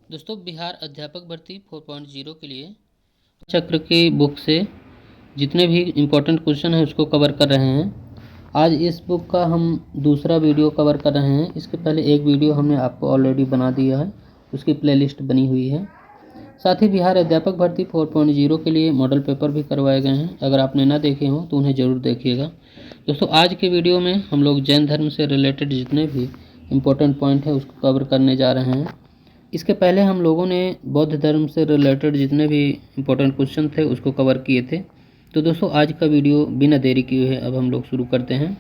दोस्तों बिहार अध्यापक भर्ती 4.0 के लिए चक्र की बुक से जितने भी इम्पोर्टेंट क्वेश्चन हैं उसको कवर कर रहे हैं। आज इस बुक का हम दूसरा वीडियो कवर कर रहे हैं। इसके पहले एक वीडियो हमने आपको ऑलरेडी बना दिया है, उसकी प्लेलिस्ट बनी हुई है। साथ ही बिहार अध्यापक भर्ती 4.0 के लिए मॉडल पेपर भी करवाए गए हैं। अगर आपने ना देखे हों तो उन्हें ज़रूर देखिएगा। दोस्तों आज के वीडियो में हम लोग जैन धर्म से रिलेटेड जितने भी इम्पोर्टेंट पॉइंट है उसको कवर करने जा रहे हैं। इसके पहले हम लोगों ने बौद्ध धर्म से रिलेटेड जितने भी इम्पोर्टेंट क्वेश्चन थे उसको कवर किए थे। तो दोस्तों आज का वीडियो बिना देरी किए हुए अब हम लोग शुरू करते हैं।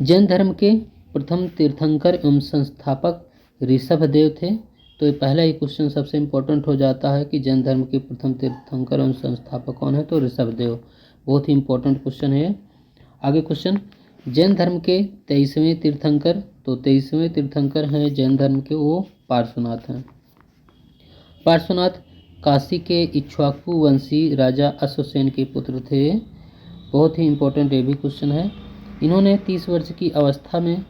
जैन धर्म के प्रथम तीर्थंकर एवं संस्थापक ऋषभदेव थे। तो ये पहला ही क्वेश्चन सबसे इम्पोर्टेंट हो जाता है कि जैन धर्म के प्रथम तीर्थंकर एवं संस्थापक कौन है, तो ऋषभदेव। बहुत ही इम्पोर्टेंट क्वेश्चन है। आगे क्वेश्चन, जैन धर्म के 23वें तीर्थंकर, तो 23वें तीर्थंकर हैं जैन धर्म के, वो पार्श्वनाथ हैं। पार्श्वनाथ काशी के इक्ष्वाकु वंशी राजा अश्वसेन के पुत्र थे। बहुत ही इम्पोर्टेंट ये भी क्वेश्चन है। इन्होंने 30 वर्ष की अवस्था में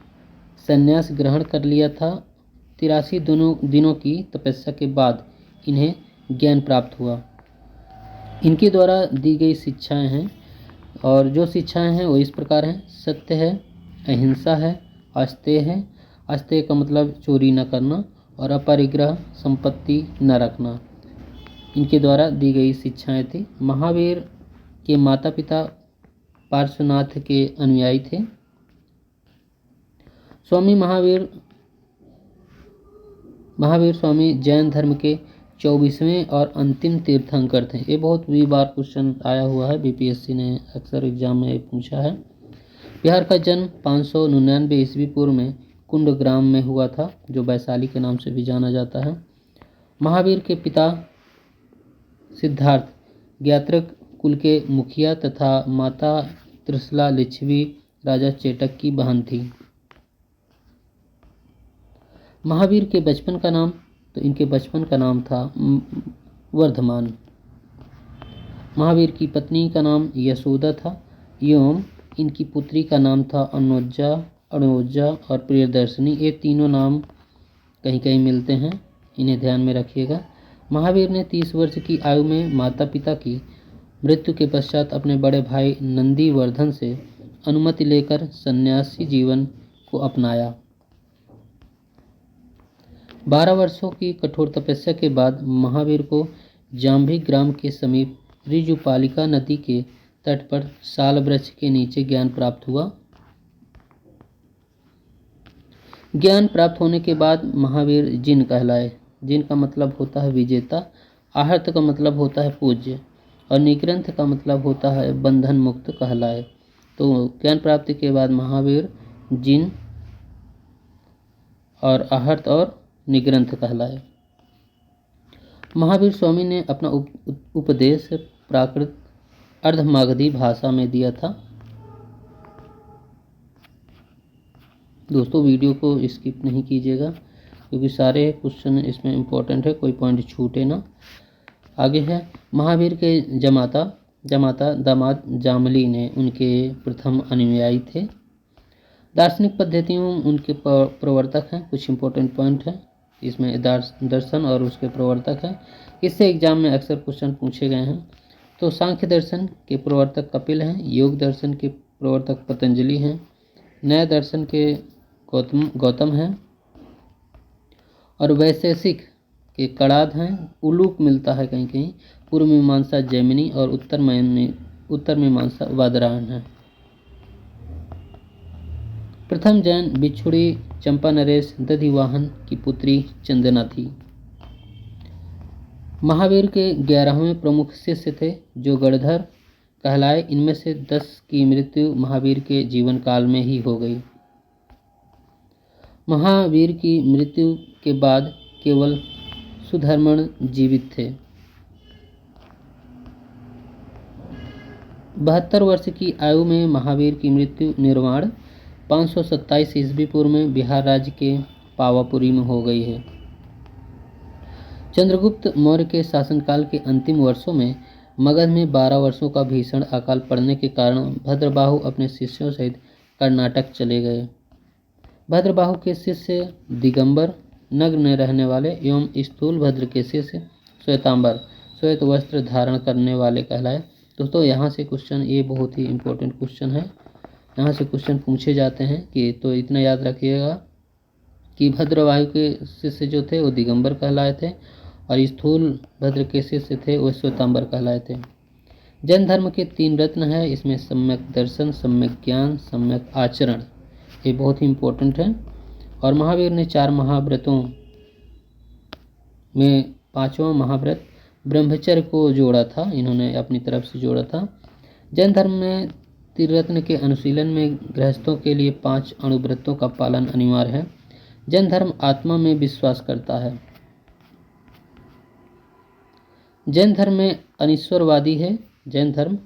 संन्यास ग्रहण कर लिया था। 83 दिनों की तपस्या के बाद इन्हें ज्ञान प्राप्त हुआ। इनके द्वारा दी गई शिक्षाएं हैं, और जो शिक्षाएं हैं वो इस प्रकार हैं। सत्य है, अहिंसा है, अस्तेय है, अस्तेय का मतलब चोरी न करना, और अपरिग्रह, संपत्ति न रखना, इनके द्वारा दी गई शिक्षाएं थी। महावीर के माता पिता पार्श्वनाथ के अनुयायी थे। स्वामी महावीर स्वामी जैन धर्म के 24वें और अंतिम तीर्थंकर थे। ये बहुत भी बार क्वेश्चन आया हुआ है, बीपीएससी ने अक्सर एग्जाम में पूछा है। बिहार का जन्म 599 ईस्वी पूर्व में कुंडग्राम में हुआ था, जो वैशाली के नाम से भी जाना जाता है। महावीर के पिता सिद्धार्थ ज्ञात्रक कुल के मुखिया तथा माता त्रिशला लिच्छवी राजा चेटक की बहन थी। महावीर के बचपन का नाम, तो इनके बचपन का नाम था वर्धमान। महावीर की पत्नी का नाम यशोदा था, एवं इनकी पुत्री का नाम था अणोजा और प्रियदर्शनी। ये तीनों नाम कहीं कहीं मिलते हैं, इन्हें ध्यान में रखिएगा। महावीर ने 30 वर्ष की आयु में माता पिता की मृत्यु के पश्चात अपने बड़े भाई नंदीवर्धन से अनुमति लेकर सन्यासी जीवन को अपनाया। 12 वर्षों की कठोर तपस्या के बाद महावीर को जाम्भी ग्राम के समीप ऋजुपालिका नदी के तट पर साल वृक्ष के नीचे ज्ञान प्राप्त हुआ। ज्ञान प्राप्त होने के बाद महावीर जिन कहलाए। जिन का मतलब होता है विजेता, आहर्त का मतलब होता है पूज्य, और निग्रंथ का मतलब होता है बंधन मुक्त कहलाए। तो ज्ञान प्राप्ति के बाद महावीर जिन और आहर्त और निग्रंथ कहलाए। महावीर स्वामी ने अपना उपदेश प्राकृत अर्धमागधी भाषा में दिया था। दोस्तों वीडियो को स्किप नहीं कीजिएगा, क्योंकि सारे क्वेश्चन इसमें इम्पोर्टेंट है, कोई पॉइंट छूटे ना। आगे है, महावीर के जमाता दामाद जामली ने उनके प्रथम अनुयायी थे। दार्शनिक पद्धतियों उनके प्रवर्तक हैं। कुछ इम्पोर्टेंट पॉइंट है इसमें, दर्शन और उसके प्रवर्तक हैं। इससे एग्जाम में अक्सर क्वेश्चन पूछे गए हैं। तो सांख्य दर्शन के प्रवर्तक कपिल हैं, योग दर्शन के प्रवर्तक पतंजलि हैं, न्याय दर्शन के गौतम हैं, और वैशेषिक के कणाद हैं। उलूक मिलता है कहीं कहीं। पूर्व मीमांसा जैमिनी और उत्तर मीमांसा वादरायण है। प्रथम जैन भिक्षुणी चंपा नरेश दधिवाहन की पुत्री चंदना थी। महावीर के 11वें प्रमुख शिष्य थे जो गणधर कहलाए। इनमें से 10 की मृत्यु महावीर के जीवन काल में ही हो गई। महावीर की मृत्यु के बाद केवल सुधर्मण जीवित थे। 72 वर्ष की आयु में महावीर की मृत्यु निर्वाण 527 ईस्वी पूर्व में बिहार राज्य के पावापुरी में हो गई है। चंद्रगुप्त मौर्य के शासनकाल के अंतिम वर्षों में मगध में 12 वर्षों का भीषण अकाल पड़ने के कारण भद्रबाहु अपने शिष्यों सहित कर्नाटक चले गए। भद्रबाहु के शिष्य दिगंबर नग्न रहने वाले एवं स्थूलभद्र केशे से श्वेतांबर श्वेत वस्त्र धारण करने वाले कहलाए। दोस्तों यहाँ से क्वेश्चन, ये बहुत ही इम्पोर्टेंट क्वेश्चन है, यहाँ से क्वेश्चन पूछे जाते हैं कि, तो इतना याद रखिएगा कि भद्रवायु के शिष्य जो थे वो दिगंबर कहलाए थे और स्थूल भद्र के शिष्य थे वो श्वेतांबर कहलाए थे। जैन धर्म के 3 रत्न है, इसमें सम्यक दर्शन, सम्यक ज्ञान, सम्यक आचरण, ये बहुत ही इम्पोर्टेंट है। और महावीर ने 4 महाव्रतों में 5वां महाव्रत ब्रह्मचर्य को जोड़ा था, इन्होंने अपनी तरफ से जोड़ा था। जैन धर्म में त्रिरत्न के अनुशीलन में गृहस्थों के लिए 5 अणुव्रतों का पालन अनिवार्य है। जैन धर्म आत्मा में विश्वास करता है। जैन धर्म में अनिश्वरवादी है। जैन धर्म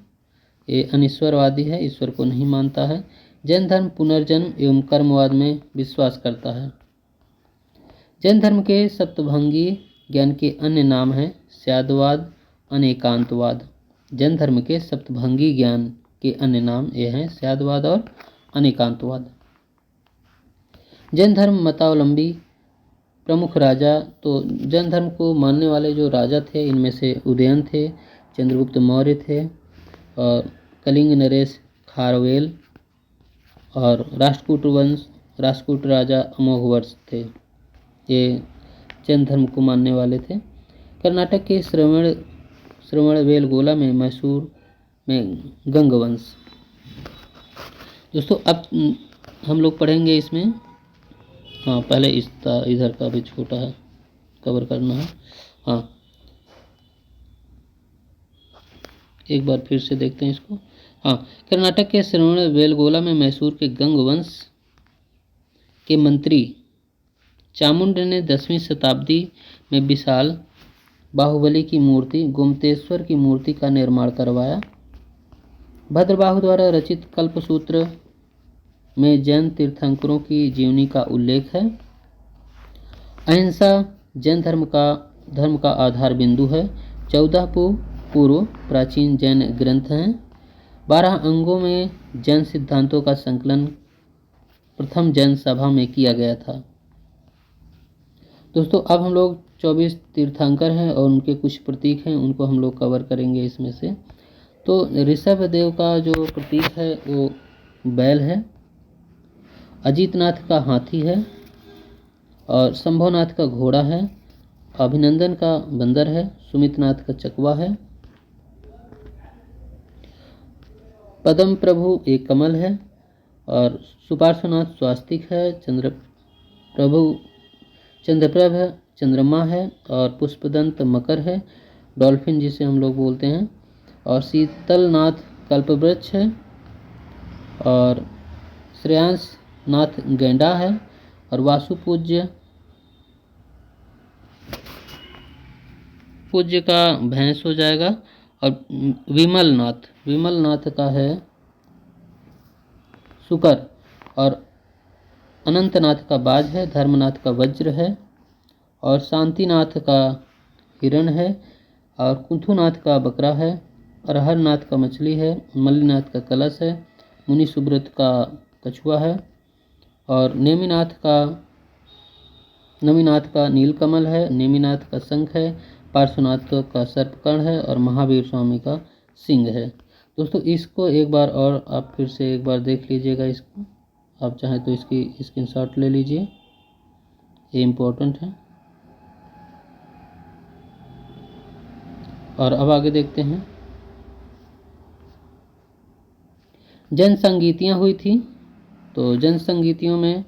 ये अनिश्वरवादी है, ईश्वर को नहीं मानता है। जैन धर्म पुनर्जन्म एवं कर्मवाद में विश्वास करता है। जैन धर्म के सप्तभंगी ज्ञान के अन्य नाम हैं स्यादवाद, अनेकांतवाद। जैन धर्म के सप्तभंगी ज्ञान के अन्य नाम ये हैं स्यादवाद और अनेकांतवाद। जैन धर्म मतावलंबी प्रमुख राजा, तो जैन धर्म को मानने वाले जो राजा थे इनमें से उदयन थे, चंद्रगुप्त मौर्य थे और कलिंग नरेश खारवेल और राष्ट्रकूट राजा अमोघवर्ष थे, ये जैन धर्म को मानने वाले थे। कर्नाटक के श्रवणबेलगोला में मैसूर में गंगवंश। दोस्तों अब हम लोग पढ़ेंगे इसमें, हाँ पहले इधर का भी छोटा है कवर करना है। हाँ एक बार फिर से देखते हैं इसको। हाँ, कर्नाटक के श्रवणबेलगोला में मैसूर के गंगवंश के मंत्री चामुंड ने 10वीं शताब्दी में विशाल बाहुबली की मूर्ति गोमतेश्वर की मूर्ति का निर्माण करवाया। भद्रबाहु द्वारा रचित कल्पसूत्र में जैन तीर्थंकरों की जीवनी का उल्लेख है। अहिंसा जैन धर्म का आधार बिंदु है। 14 पूर्व प्राचीन जैन ग्रंथ हैं। 12 अंगों में जैन सिद्धांतों का संकलन प्रथम जैन सभा में किया गया था। दोस्तों अब हम लोग 24 तीर्थंकर हैं और उनके कुछ प्रतीक हैं, उनको हम लोग कवर करेंगे इसमें से। तो ऋषभ देव का जो प्रतीक है वो बैल है, अजीतनाथ का हाथी है और शंभुनाथ का घोड़ा है, अभिनंदन का बंदर है, सुमितनाथ का चकवा है, पद्म प्रभु एक कमल है और सुपार्श्वनाथ स्वास्तिक है, चंद्रप्रभ चंद्रमा है और पुष्पदंत मकर है, डॉल्फिन जिसे हम लोग बोलते हैं, और शीतलनाथ कल्पवृक्ष है और श्रेयांसनाथ गैंडा है और वासु पूज्य का भैंस हो जाएगा और विमलनाथ का है शुकर और अनंतनाथ का बाज है, धर्मनाथ का वज्र है और शांतिनाथ का हिरण है और कुंथुनाथ का बकरा है, अरहरनाथ का मछली है, मल्लीनाथ का कलश है, मुनि सुब्रत का कछुआ है और नेमिनाथ का नीलकमल है, नेमिनाथ का शंख है, पार्श्वनाथ का सर्पकर्ण है और महावीर स्वामी का सिंह है। दोस्तों इसको एक बार और आप फिर से एक बार देख लीजिएगा, इसको आप चाहें तो इसकी स्क्रीनशॉट ले लीजिए, ये इम्पोर्टेंट है। और अब आगे देखते हैं। जन संगीतियाँ हुई थी, तो जन संगीतियों में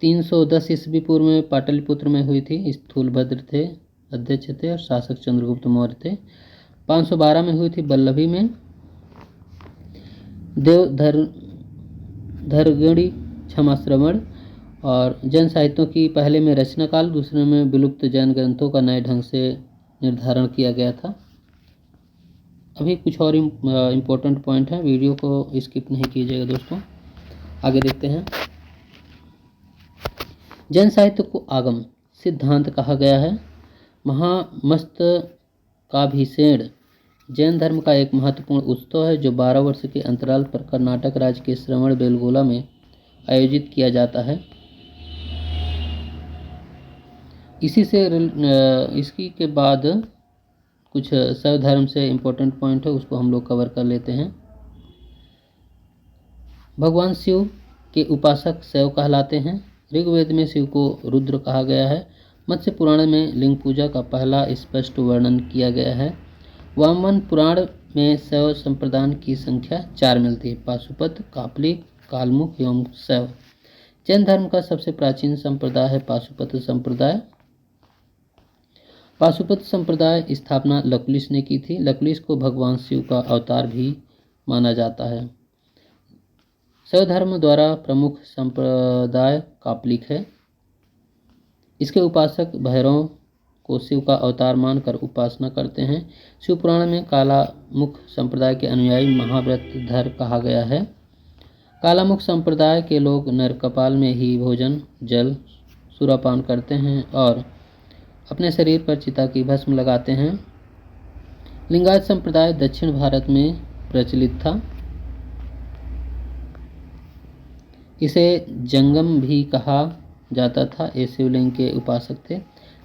310 ईस्वी पूर्व में पाटलिपुत्र में हुई थी, स्थूलभद्र थे अध्यक्ष थे और शासक चंद्रगुप्त मौर्य थे। 512 में हुई थी बल्लभी में, देवधरगढ़ी क्षमा श्रवण और जैन साहित्यों की पहले में रचना काल, दूसरे में विलुप्त जैन ग्रंथों का नए ढंग से निर्धारण किया गया था। अभी कुछ और इम्पोर्टेंट पॉइंट है, वीडियो को स्किप नहीं कीजिएगा दोस्तों। आगे देखते हैं। जैन साहित्य को आगम सिद्धांत कहा गया है। महामस्तकाभिषेण जैन धर्म का एक महत्वपूर्ण उत्सव है जो 12 वर्ष के अंतराल पर कर्नाटक राज्य के श्रवणबेलगोला में आयोजित किया जाता है। इसकी के बाद कुछ शैव धर्म से इम्पोर्टेंट पॉइंट है, उसको हम लोग कवर कर लेते हैं। भगवान शिव के उपासक शैव कहलाते हैं। ऋग्वेद में शिव को रुद्र कहा गया है। मत्स्य पुराण में लिंग पूजा का पहला स्पष्ट वर्णन किया गया है। वामन पुराण में शैव संप्रदाय की संख्या 4 मिलती है: पाशुपत, कापलिक, कालमुख एवं शैव। जैन धर्म का सबसे प्राचीन संप्रदाय है पाशुपत संप्रदाय। पाशुपत संप्रदाय स्थापना लकुलिश ने की थी। लकुलिश को भगवान शिव का अवतार भी माना जाता है। शैव धर्म द्वारा प्रमुख संप्रदाय कापलिक है। इसके उपासक भैरव को शिव का अवतार मानकर उपासना करते हैं। शिव पुराण में कालामुख संप्रदाय के अनुयायी महाव्रतधर कहा गया है। कालामुख संप्रदाय के लोग नरकपाल में ही भोजन, जल, सुरापान करते हैं और अपने शरीर पर चिता की भस्म लगाते हैं। लिंगायत संप्रदाय दक्षिण भारत में प्रचलित था। इसे जंगम भी कहा जाता था। ये शिवलिंग के उपासक थे।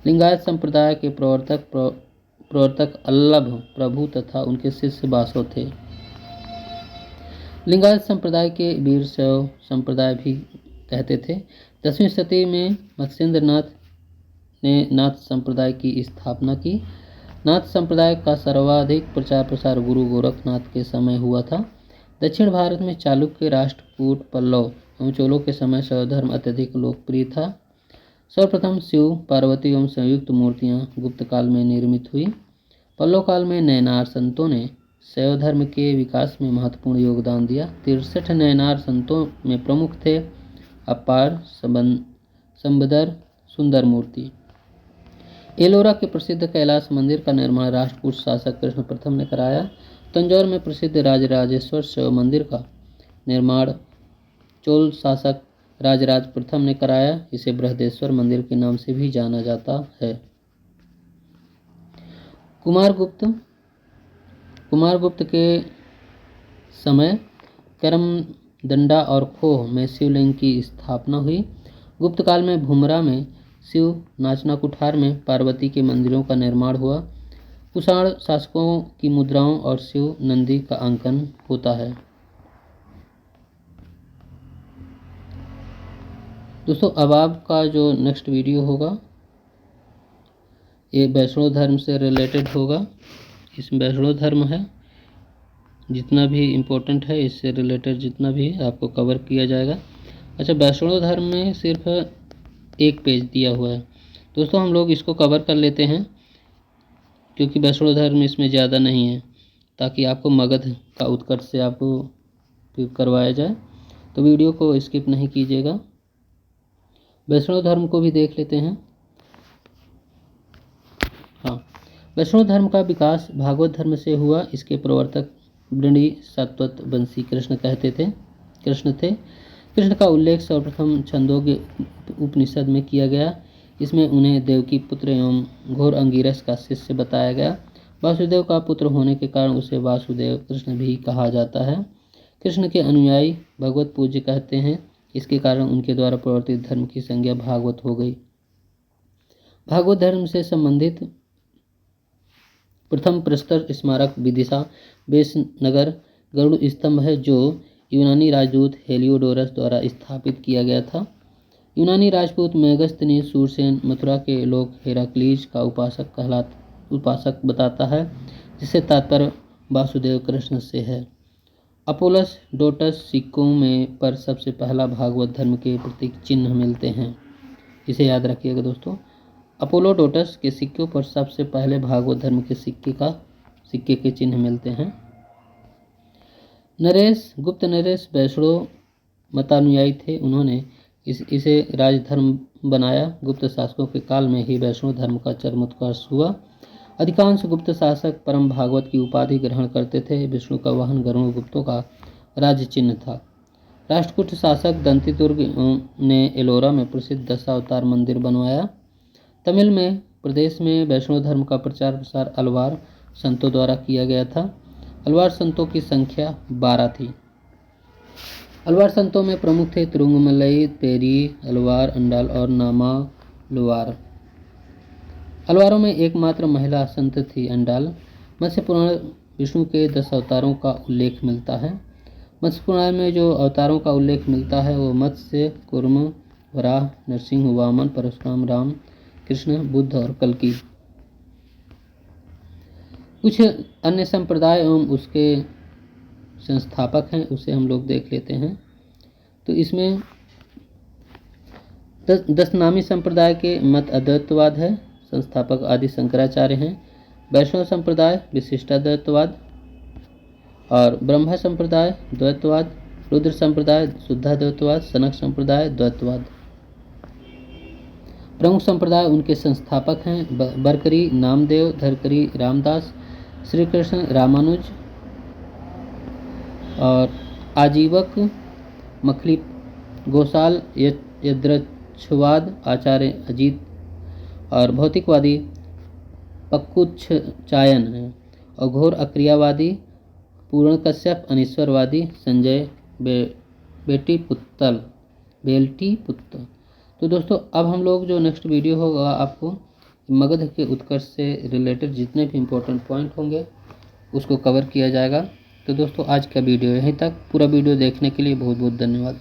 लिंगायत संप्रदाय के प्रवर्तक अल्लभ प्रभु तथा उनके शिष्य बासो थे। लिंगायत संप्रदाय के वीर शैव संप्रदाय भी कहते थे। 10वीं शताब्दी में मत्स्येंद्र नाथ ने नाथ संप्रदाय की स्थापना की। नाथ संप्रदाय का सर्वाधिक प्रचार प्रसार गुरु गोरखनाथ के समय हुआ था। दक्षिण भारत में चालुक्य, राष्ट्रकूट, पल्लव एवं चोलों के समय शैव धर्म अत्यधिक लोकप्रिय था। सर्वप्रथम शिव पार्वती एवं संयुक्त मूर्तियां गुप्त काल में निर्मित हुई। पल्लव काल में नयनार संतों ने शैव धर्म के विकास में महत्वपूर्ण योगदान दिया। 63 नयनार संतों में प्रमुख थे अपार, संबदर, सुंदर मूर्ति। एलोरा के प्रसिद्ध कैलाश मंदिर का निर्माण राष्ट्रकूट शासक कृष्ण प्रथम ने कराया। तंजौर में प्रसिद्ध राजराजेश्वर शिव मंदिर का निर्माण चोल शासक राजराज प्रथम ने कराया। इसे बृहदेश्वर मंदिर के नाम से भी जाना जाता है। कुमारगुप्त के समय करमदंडा और खोह में शिवलिंग की स्थापना हुई। गुप्त काल में भुमरा में शिव, नाचना कुठार में पार्वती के मंदिरों का निर्माण हुआ। कुषाण शासकों की मुद्राओं और शिव नंदी का अंकन होता है। दोस्तों, अब आपका जो नेक्स्ट वीडियो होगा ये वैष्णव धर्म से रिलेटेड होगा। इसमें वैष्णव धर्म है, जितना भी इम्पोर्टेंट है इससे रिलेटेड जितना भी आपको कवर किया जाएगा। अच्छा, वैष्णव धर्म में सिर्फ एक पेज दिया हुआ है। दोस्तों, हम लोग इसको कवर कर लेते हैं क्योंकि वैष्णव धर्म इसमें ज़्यादा नहीं है, ताकि आपको मगध का उत्कर्ष से आपको करवाया जाए। तो वीडियो को स्किप नहीं कीजिएगा। वैष्णव धर्म को भी देख लेते हैं। हाँ, वैष्णव धर्म का विकास भागवत धर्म से हुआ। इसके प्रवर्तक वृणी सात्वत वंशी कृष्ण थे। कृष्ण का उल्लेख सर्वप्रथम छंदोग्य उपनिषद में किया गया। इसमें उन्हें देवकी पुत्र एवं घोर अंगिरस का शिष्य बताया गया। वासुदेव का पुत्र होने के कारण उसे वासुदेव कृष्ण भी कहा जाता है। कृष्ण के अनुयायी भगवत पूज्य कहते हैं। इसके कारण उनके द्वारा प्रवर्तित धर्म की संज्ञा भागवत हो गई। भागवत धर्म से संबंधित प्रथम प्रस्तर स्मारक विदिशा बेसनगर गरुड़ स्तंभ है, जो यूनानी राजदूत हेलियोडोरस द्वारा स्थापित किया गया था। यूनानी राजपूत मेगस्थनीज सूरसेन मथुरा के लोग हेराक्लीज का उपासक बताता है, जिससे तात्पर्य वासुदेव कृष्ण से है। अपोलस डोटस सिक्कों में पर सबसे पहला भागवत धर्म के प्रतीक चिन्ह मिलते हैं। इसे याद रखिएगा दोस्तों। अपोलो डोटस के सिक्कों पर सबसे पहले भागवत धर्म के सिक्के के चिन्ह मिलते हैं। गुप्त नरेश वैष्णव मतानुयायी थे। उन्होंने इसे राजधर्म बनाया। गुप्त शासकों के काल में ही वैष्णव धर्म का चरमोत्कर्ष हुआ। अधिकांश गुप्त शासक परम भागवत की उपाधि ग्रहण करते थे। विष्णु का वाहन गरुड़ गुप्तों का राज्य चिन्ह था। राष्ट्रकूट शासक दंतिदुर्ग ने एलोरा में प्रसिद्ध दशावतार मंदिर बनवाया। तमिल में प्रदेश में वैष्णव धर्म का प्रचार प्रसार अलवार संतों द्वारा किया गया था। अलवार संतों की संख्या 12 थी। अलवार संतों में प्रमुख थे तिरुंगमलई, पेरी, अलवार, अंडाल और नामालवार। अलवारों में एकमात्र महिला संत थी अंडाल। मत्स्य पुराण विष्णु के 10 अवतारों का उल्लेख मिलता है। मत्स्य पुराण में जो अवतारों का उल्लेख मिलता है वो मत्स्य, कूर्म, वराह, नरसिंह, वामन, परशुराम, राम, कृष्ण, बुद्ध और कल्कि। कुछ अन्य संप्रदाय एवं उसके संस्थापक हैं, उसे हम लोग देख लेते हैं। तो इसमें दशनामी संप्रदाय के मत अद्वैतवाद है, संस्थापक आदि शंकराचार्य हैं। वैष्णव संप्रदाय विशिष्टाद्वैतवाद, और ब्रह्मा संप्रदाय द्वैतवाद, रुद्र संप्रदाय शुद्धाद्वैतवाद, सनक संप्रदाय द्वैतवाद। प्रमुख संप्रदाय उनके संस्थापक हैं बरकरी नामदेव, धरकरी रामदास, श्री कृष्ण रामानुज और आजीवक मखली गोसाल यद्रक्षवाद आचार्य अजीत, और भौतिकवादी पक्कुच्छायन है, और घोर अक्रियावादी पूर्ण कश्यप, अनीश्वरवादी संजय बेल्टी पुत्तल। तो दोस्तों अब हम लोग जो नेक्स्ट वीडियो होगा आपको मगध के उत्कर्ष से रिलेटेड जितने भी इम्पोर्टेंट पॉइंट होंगे उसको कवर किया जाएगा। तो दोस्तों आज का वीडियो यहीं तक। पूरा वीडियो देखने के लिए बहुत बहुत धन्यवाद।